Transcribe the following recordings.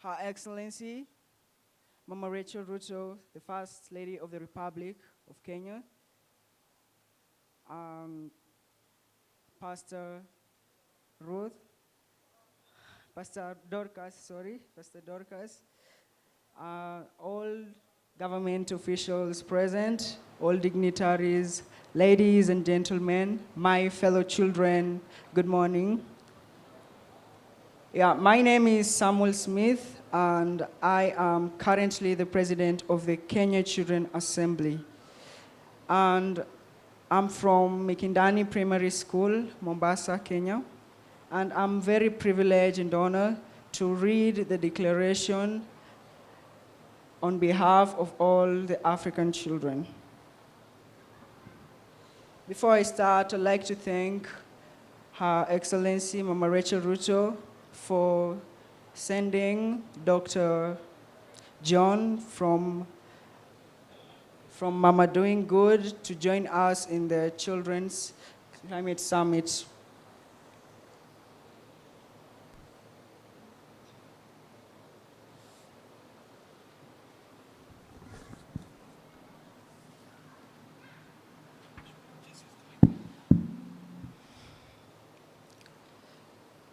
Her Excellency, Mama Rachel Ruto, the First Lady of the Republic of Kenya, Pastor Ruth, Pastor Dorcas, all government officials present, all dignitaries, ladies and gentlemen, my fellow children, good morning. Yeah, my name is Samuel Smith, and I am currently the president of the Kenya Children Assembly. And I'm from Mikindani Primary School, Mombasa, Kenya. And I'm very privileged and honored to read the declaration on behalf of all the African children. Before I start, I'd like to thank Her Excellency Mama Rachel Ruto for sending Dr. John from Mama Doing Good to join us in the Children's Climate Summit.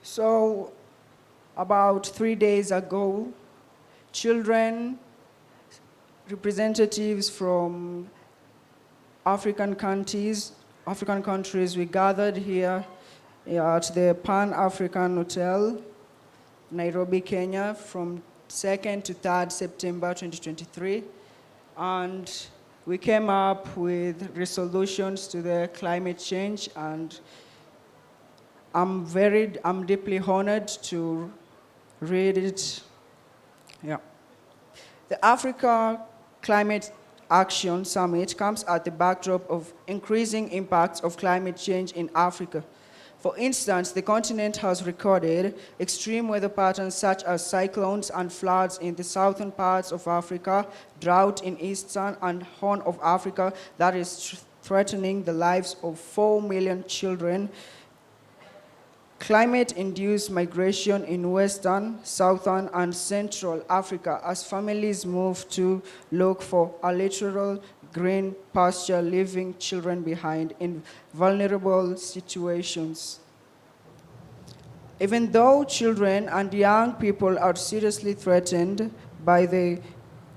So, about 3 days ago, children, representatives from African countries, we gathered here at the Pan-African Hotel, Nairobi, Kenya, from 2nd to 3rd September 2023. And we came up with resolutions to the climate change, and I'm deeply honored to read it. Yeah. The Africa Climate Action Summit comes at the backdrop of increasing impacts of climate change in Africa. For instance, the continent has recorded extreme weather patterns such as cyclones and floods in the southern parts of Africa, drought in eastern and Horn of Africa that is threatening the lives of 4 million children, climate-induced migration in Western, Southern, and Central Africa as families move to look for a literal green pasture, leaving children behind in vulnerable situations. Even though children and young people are seriously threatened by the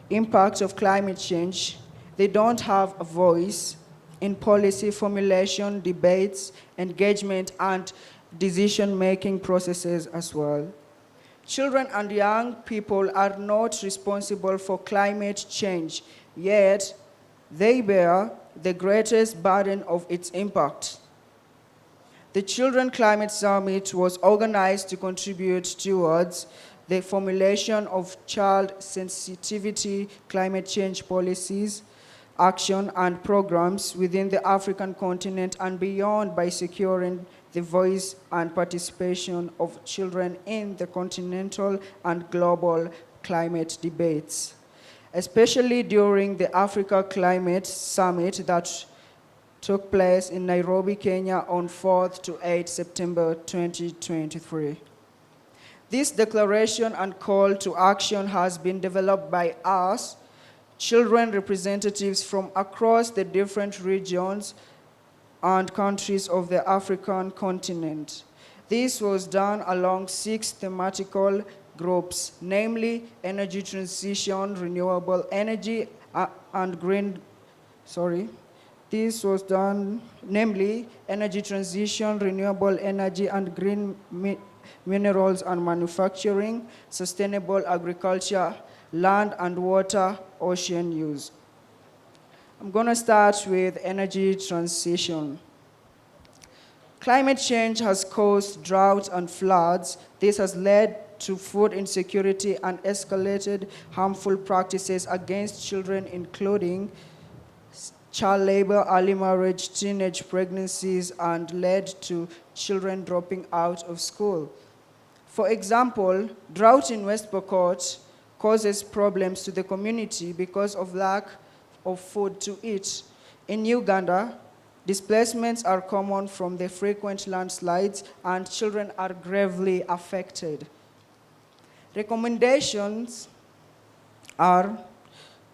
impact of climate change, they don't have a voice in policy formulation, debates, engagement, and decision-making processes as well. Children and young people are not responsible for climate change, yet they bear the greatest burden of its impact. The Children Climate Summit was organized to contribute towards the formulation of child sensitivity climate change policies, action, and programs within the African continent and beyond by securing the voice and participation of children in the continental and global climate debates, especially during the Africa Climate Summit that took place in Nairobi, Kenya on 4th to 8th September 2023. This declaration and call to action has been developed by us, children representatives from across the different regions and countries of the African continent. This was done along 6 thematical groups, namely energy transition, renewable energy, and green, This was done, namely energy transition, renewable energy, and green minerals and manufacturing, sustainable agriculture, land and water, ocean use. I'm going to start with energy transition. Climate change has caused drought and floods. This has led to food insecurity and escalated harmful practices against children, including child labor, early marriage, teenage pregnancies, and led to children dropping out of school. For example, drought in West Pokot causes problems to the community because of lack of food to eat. In Uganda, displacements are common from the frequent landslides, and children are gravely affected. Recommendations are: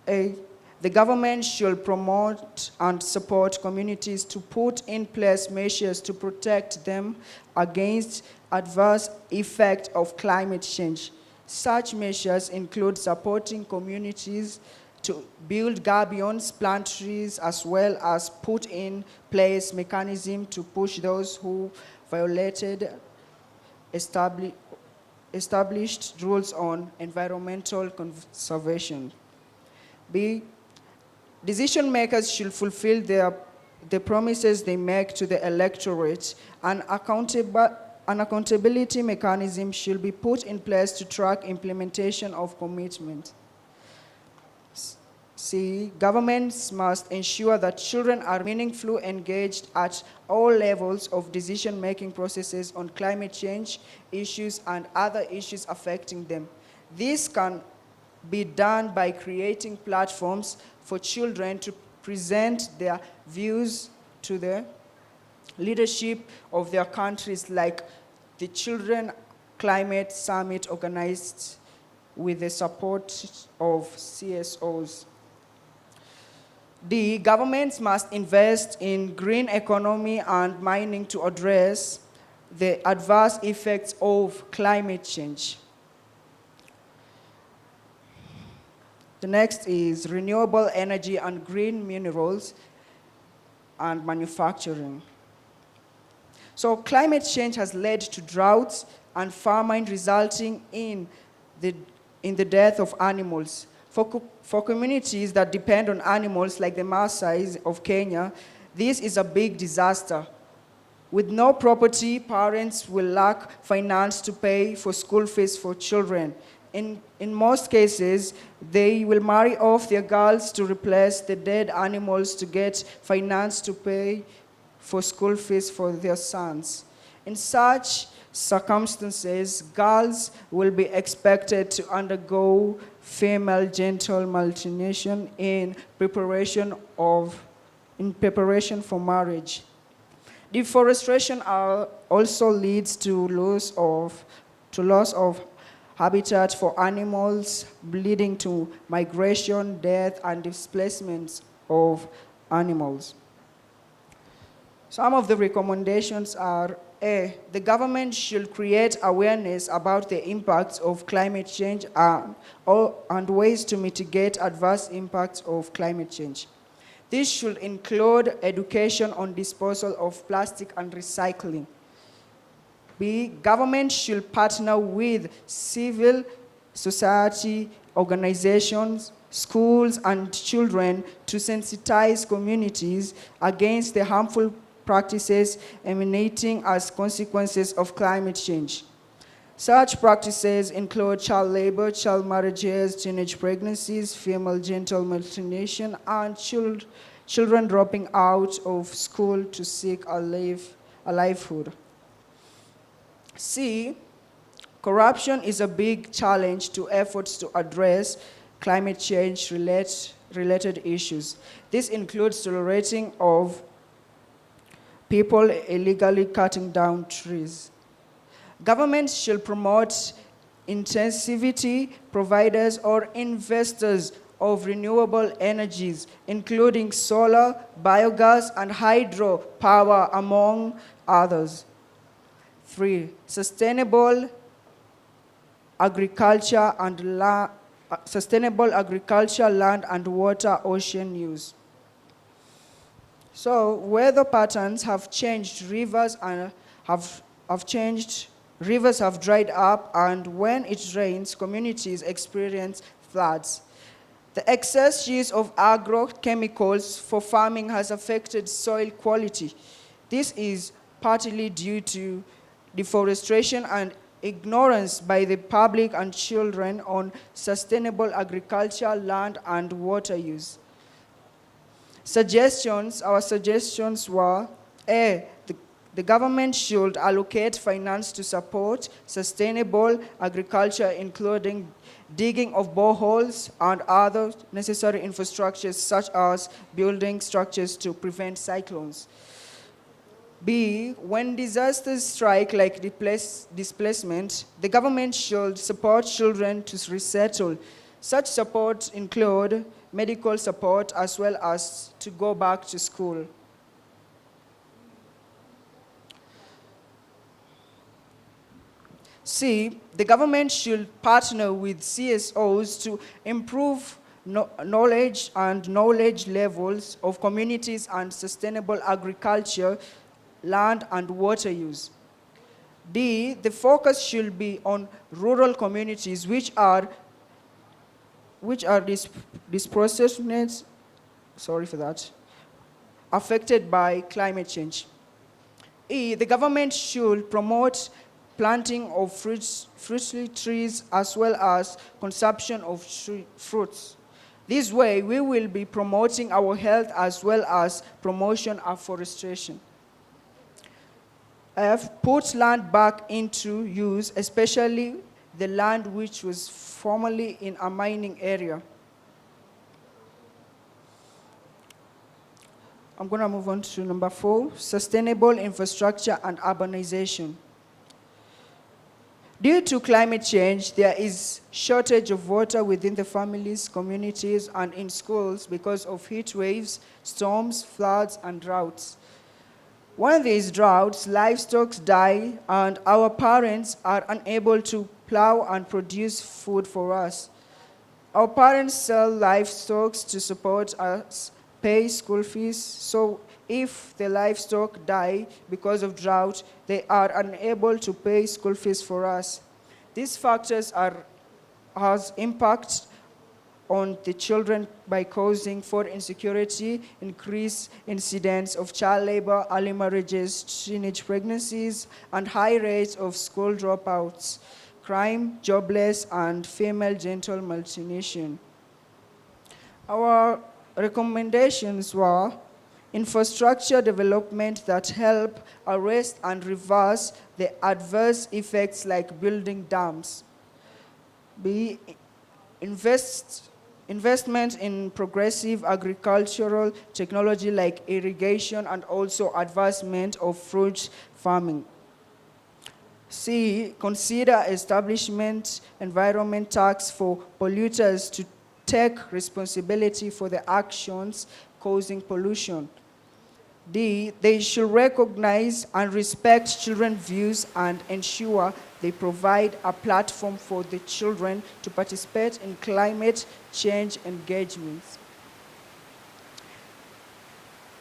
A, the government should promote and support communities to put in place measures to protect them against adverse effects of climate change. Such measures include supporting communities to build gabions, plant trees, as well as put in place mechanisms to push those who violated established rules on environmental conservation. B, decision makers should fulfill the promises they make to the electorate, and an accountability mechanism should be put in place to track implementation of commitment. C, governments must ensure that children are meaningfully engaged at all levels of decision-making processes on climate change issues and other issues affecting them. This can be done by creating platforms for children to present their views to the leadership of their countries, like the Children Climate Summit organized with the support of CSOs. D, governments must invest in green economy and mining to address the adverse effects of climate change. The next is renewable energy and green minerals and manufacturing. So climate change has led to droughts and famine, resulting in the death of animals. For communities that depend on animals, like the Maasai of Kenya, this is a big disaster. With no property, parents will lack finance to pay for school fees for children. In most cases, they will marry off their girls to replace the dead animals to get finance to pay for school fees for their sons. In such circumstances, girls will be expected to undergo female genital mutilation in preparation for marriage. Deforestation also leads to loss of habitat for animals, leading to migration, death, and displacements of animals. Some of the recommendations are: A, the government should create awareness about the impacts of climate change and ways to mitigate adverse impacts of climate change. This should include education on disposal of plastic and recycling. B, government should partner with civil society organizations, schools, and children to sensitize communities against the harmful practices emanating as consequences of climate change. Such practices include child labor, child marriages, teenage pregnancies, female genital mutilation, and children dropping out of school to seek a livelihood. C, corruption is a big challenge to efforts to address climate change related issues. This includes tolerating of people illegally cutting down trees. Governments should promote intensivity providers or investors of renewable energies, including solar, biogas, and hydro power, among others. 3, sustainable agriculture, land and water, ocean use. So weather patterns have changed, rivers have dried up, and when it rains, communities experience floods. The excess use of agrochemicals for farming has affected soil quality. This is partly due to deforestation and ignorance by the public and children on sustainable agriculture, land, and water use. Our suggestions were: A, the government should allocate finance to support sustainable agriculture, including digging of boreholes and other necessary infrastructures, such as building structures to prevent cyclones. B, when disasters strike like displacement, the government should support children to resettle. Such support include medical support as well as to go back to school. C, the government should partner with CSOs to improve knowledge and knowledge levels of communities and sustainable agriculture, land and water use. D, the focus should be on rural communities which are disproportionate, sorry for that, affected by climate change. E, the government should promote planting of fruitful trees as well as consumption of fruits. This way, we will be promoting our health as well as promotion of forestation. F, put land back into use, especially the land which was formerly in a mining area. I'm going to move on to number 4, sustainable infrastructure and urbanization. Due to climate change, there is shortage of water within the families, communities, and in schools because of heat waves, storms, floods, and droughts. When these droughts, livestock die, and our parents are unable to plow and produce food for us. Our parents sell livestock to support us, pay school fees, so if the livestock die because of drought, they are unable to pay school fees for us. These factors has impact on the children by causing food insecurity, increased incidence of child labor, early marriages, teenage pregnancies, and high rates of school dropouts, crime, jobless, and female genital mutilation. Our recommendations were infrastructure development that help arrest and reverse the adverse effects like building dams. B, investment in progressive agricultural technology like irrigation and also advancement of fruit farming. C, consider establishment environment tax for polluters to take responsibility for the actions causing pollution. D, they should recognize and respect children's views and ensure they provide a platform for the children to participate in climate change engagements.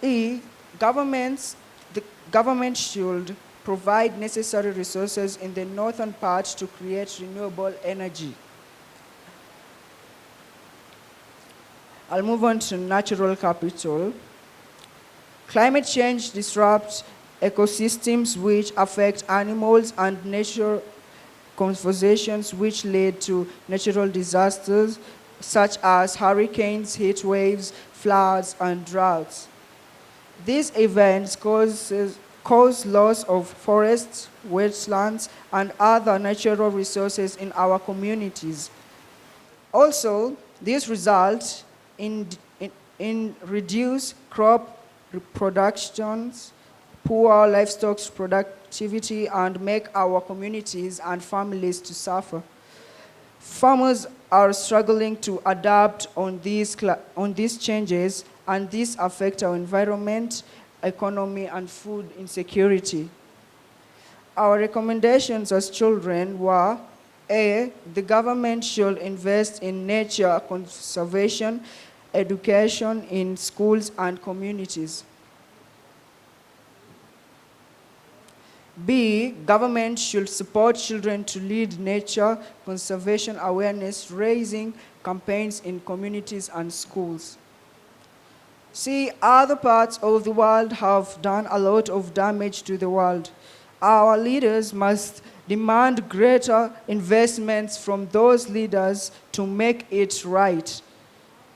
E, the government should provide necessary resources in the northern part to create renewable energy. I'll move on to natural capital. Climate change disrupts ecosystems which affect animals and nature conservations which lead to natural disasters such as hurricanes, heat waves, floods, and droughts. These events cause loss of forests, wetlands, and other natural resources in our communities. Also, this results in reduced crop productions, poor livestock productivity, and make our communities and families to suffer. Farmers are struggling to adapt on these changes, and this affects our environment, economy, and food insecurity. Our recommendations as children were: A, the government should invest in nature conservation, education in schools and communities. B, government should support children to lead nature conservation awareness, raising campaigns in communities and schools. C, other parts of the world have done a lot of damage to the world. Our leaders must demand greater investments from those leaders to make it right.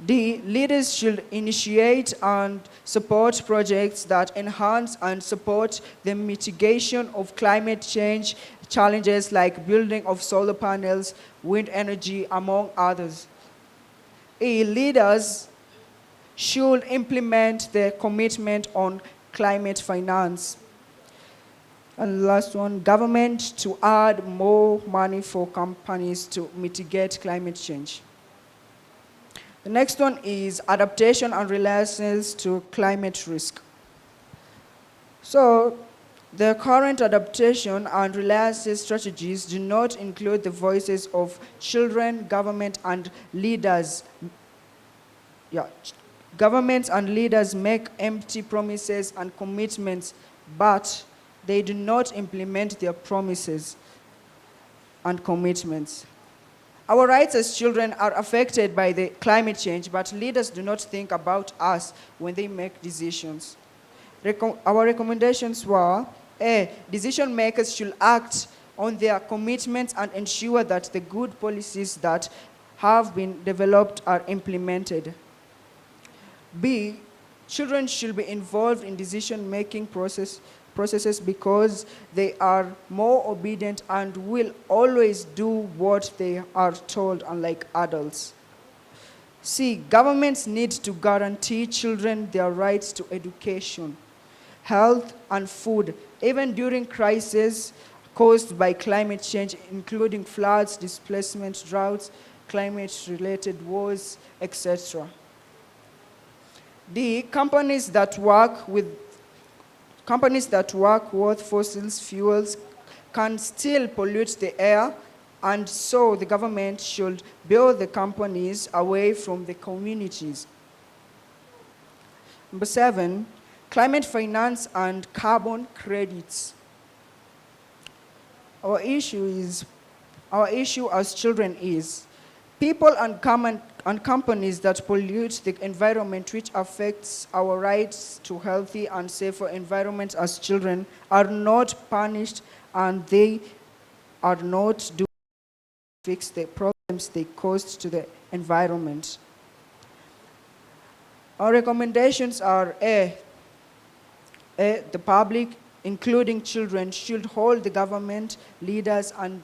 D, leaders should initiate and support projects that enhance and support the mitigation of climate change challenges like building of solar panels, wind energy, among others. E, leaders should implement their commitment on climate finance. And last one, government to add more money for companies to mitigate climate change. The next one is adaptation and resilience to climate risk. So, the current adaptation and resilience strategies do not include the voices of children, government, and leaders. Governments and leaders make empty promises and commitments, but they do not implement their promises and commitments. Our rights as children are affected by the climate change, but leaders do not think about us when they make decisions. Our recommendations were, A, decision makers should act on their commitments and ensure that the good policies that have been developed are implemented. B, children should be involved in decision-making processes because they are more obedient and will always do what they are told, unlike adults. C, governments need to guarantee children their rights to education, health, and food, even during crises caused by climate change, including floods, displacement, droughts, climate-related wars, etc. D, companies that work with fossil fuels can still pollute the air, and so the government should build the companies away from the communities. Number 7, climate finance and carbon credits. Our issue as children is people and companies that pollute the environment, which affects our rights to healthy and safer environment as children, are not punished, and they are not doing to fix the problems they caused to the environment. Our recommendations are the public, including children, should hold the government, leaders, and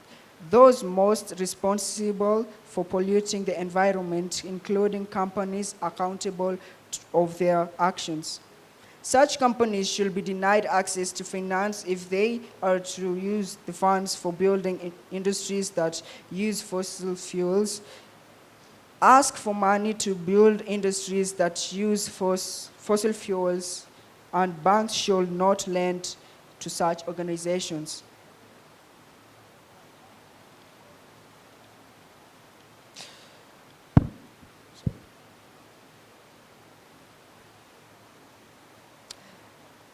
those most responsible for polluting the environment, including companies, accountable of their actions. Such companies should be denied access to finance if they are to use the funds for building industries that use fossil fuels. Ask for money to build industries that use fossil fuels, and banks should not lend to such organizations.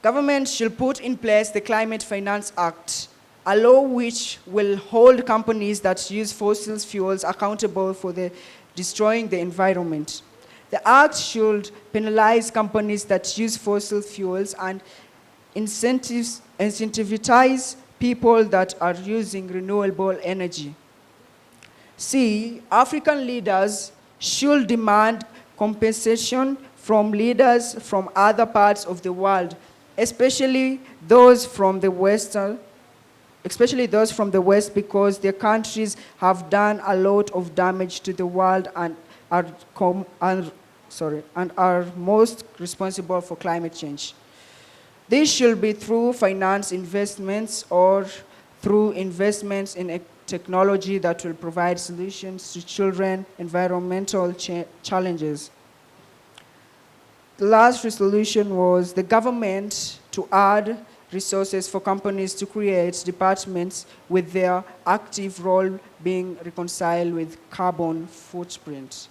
Government should put in place the Climate Finance Act, a law which will hold companies that use fossil fuels accountable for destroying the environment. The act should penalize companies that use fossil fuels and incentivize people that are using renewable energy. C, African leaders should demand compensation from leaders from other parts of the world, especially those from the West, because their countries have done a lot of damage to the world and are most responsible for climate change. This should be through finance investments or through investments in technology that will provide solutions to children's environmental challenges. The last resolution was the government to add resources for companies to create departments with their active role being reconciled with carbon footprint.